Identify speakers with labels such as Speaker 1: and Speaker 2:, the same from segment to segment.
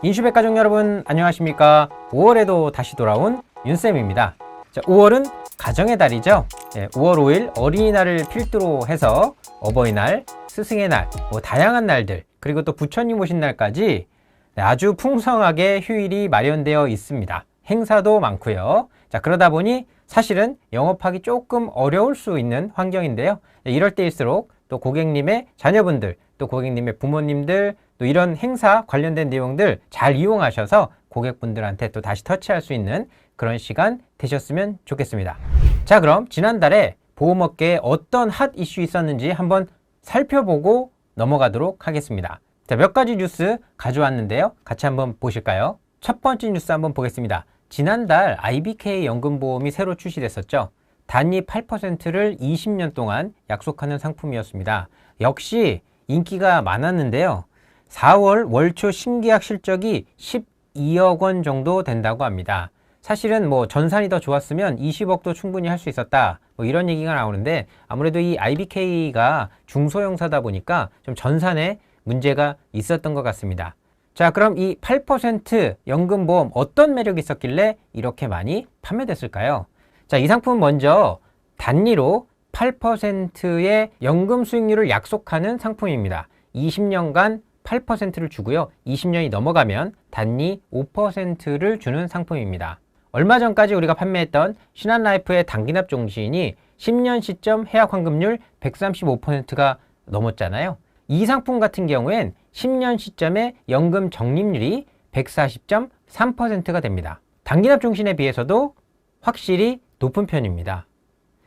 Speaker 1: 인슈백가족 여러분 안녕하십니까. 5월에도 다시 돌아온 윤쌤입니다. 자, 5월은 가정의 달이죠. 5월 5일 어린이날을 필두로 해서 어버이날, 스승의 날, 다양한 날들, 그리고 또 부처님 오신 날까지 아주 풍성하게 휴일이 마련되어 있습니다. 행사도 많고요. 자, 그러다 보니 사실은 영업하기 조금 어려울 수 있는 환경인데요. 이럴 때일수록 또 고객님의 자녀분들, 또 고객님의 부모님들, 또 이런 행사 관련된 내용들 잘 이용하셔서 고객분들한테 또 다시 터치할 수 있는 그런 시간 되셨으면 좋겠습니다. 자, 그럼 지난달에 보험업계에 어떤 핫 이슈 있었는지 한번 살펴보고 넘어가도록 하겠습니다. 자, 몇 가지 뉴스 가져왔는데요. 같이 한번 보실까요? 첫 번째 뉴스 한번 보겠습니다. 지난달 IBK 연금보험이 새로 출시됐었죠. 단위 8%를 20년 동안 약속하는 상품이었습니다. 역시 인기가 많았는데요. 4월 월초 신계약 실적이 12억 원 정도 된다고 합니다. 사실은 전산이 더 좋았으면 20억도 충분히 할 수 있었다, 이런 얘기가 나오는데, 아무래도 이 IBK가 중소형사다 보니까 좀 전산에 문제가 있었던 것 같습니다. 자, 그럼 이 8% 연금보험 어떤 매력이 있었길래 이렇게 많이 판매됐을까요? 자, 이 상품은 먼저 단리로 8%의 연금 수익률을 약속하는 상품입니다. 20년간 8%를 주고요. 20년이 넘어가면 단리 5%를 주는 상품입니다. 얼마 전까지 우리가 판매했던 신한라이프의 단기납 종신이 10년 시점 해약 환급률 135%가 넘었잖아요. 이 상품 같은 경우엔 10년 시점의 연금 적립률이 140.3%가 됩니다. 단기납 종신에 비해서도 확실히 높은 편입니다.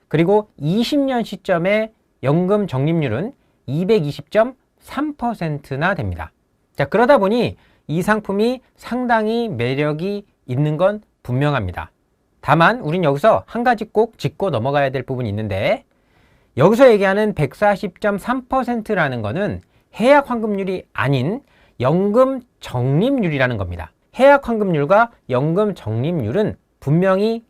Speaker 1: 그리고 20년 시점의 연금 적립률은 220.3%나 됩니다. 자, 그러다 보니 이 상품이 상당히 매력이 있는 건 분명합니다. 다만 우린 여기서 한 가지 꼭 짚고 넘어가야 될 부분이 있는데, 여기서 얘기하는 140.3%라는 거는 해약 환급률이 아닌 연금 적립률이라는 겁니다. 해약 환급률과 연금 적립률은 분명히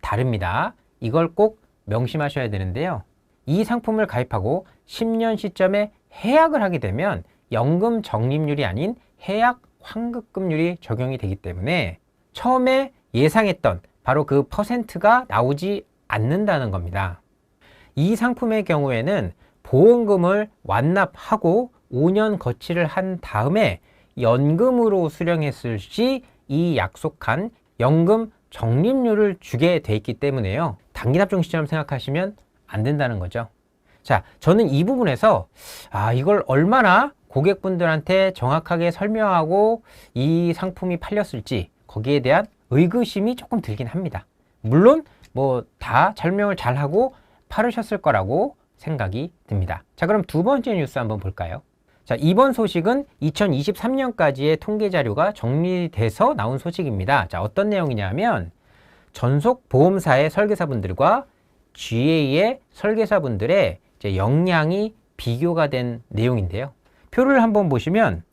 Speaker 1: 다릅니다. 이걸 꼭 명심하셔야 되는데요. 이 상품을 가입하고 10년 시점에 해약을 하게 되면 연금 적립률이 아닌 해약 환급금률이 적용이 되기 때문에 처음에 예상했던 바로 그 퍼센트가 나오지 않는다는 겁니다. 이 상품의 경우에는 보험금을 완납하고 5년 거치를 한 다음에 연금으로 수령했을 시 이 약속한 연금 적립률을 주게 돼 있기 때문에요. 단기납 종신처럼 생각하시면 안 된다는 거죠. 자, 저는 이 부분에서 이걸 얼마나 고객분들한테 정확하게 설명하고 이 상품이 팔렸을지 거기에 대한 의구심이 조금 들긴 합니다. 물론 다 설명을 잘하고 팔으셨을 거라고 생각이 듭니다. 자, 그럼 두 번째 뉴스 한번 볼까요? 자, 이번 소식은 2023년까지의 통계 자료가 정리돼서 나온 소식입니다. 자, 어떤 내용이냐면 전속 보험사의 설계사분들과 GA의 설계사분들의 역량이 비교가 된 내용인데요. 표를 한번 보시면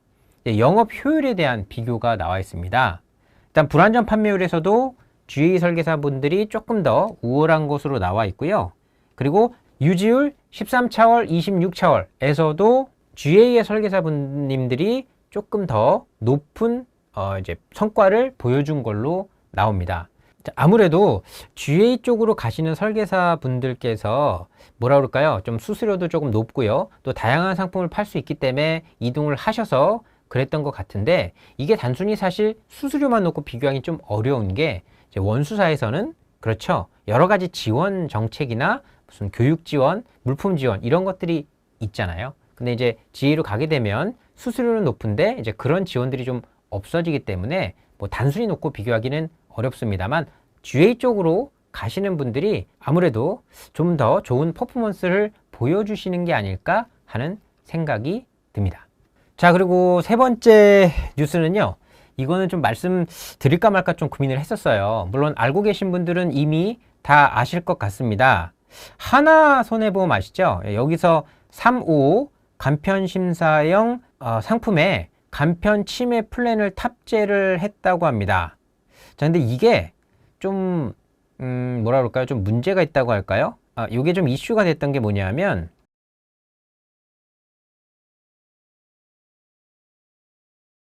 Speaker 1: 영업 효율에 대한 비교가 나와 있습니다. 일단 불안전 판매율에서도 GA 설계사분들이 조금 더 우월한 것으로 나와 있고요. 그리고 유지율 13차월, 26차월에서도 GA의 설계사분님들이 조금 더 높은 성과를 보여준 걸로 나옵니다. 아무래도 GA 쪽으로 가시는 설계사분들께서 뭐라 그럴까요? 좀 수수료도 조금 높고요. 또 다양한 상품을 팔 수 있기 때문에 이동을 하셔서 그랬던 것 같은데, 이게 단순히 사실 수수료만 놓고 비교하기 좀 어려운 게, 원수사에서는 그렇죠, 여러 가지 지원 정책이나 무슨 교육 지원, 물품 지원 이런 것들이 있잖아요. 근데 이제 GA로 가게 되면 수수료는 높은데 이제 그런 지원들이 좀 없어지기 때문에 단순히 놓고 비교하기는 어렵습니다만, GA 쪽으로 가시는 분들이 아무래도 좀 더 좋은 퍼포먼스를 보여주시는 게 아닐까 하는 생각이 듭니다. 자, 그리고 세 번째 뉴스는요, 이거는 좀 말씀드릴까 말까 좀 고민을 했었어요. 물론 알고 계신 분들은 이미 다 아실 것 같습니다. 하나손해보험 아시죠? 여기서 355 간편심사형 상품에 간편치매 플랜을 탑재를 했다고 합니다. 자, 근데 이게 좀 뭐라 그럴까요? 좀 문제가 있다고 할까요? 이게 좀 이슈가 됐던 게 뭐냐면,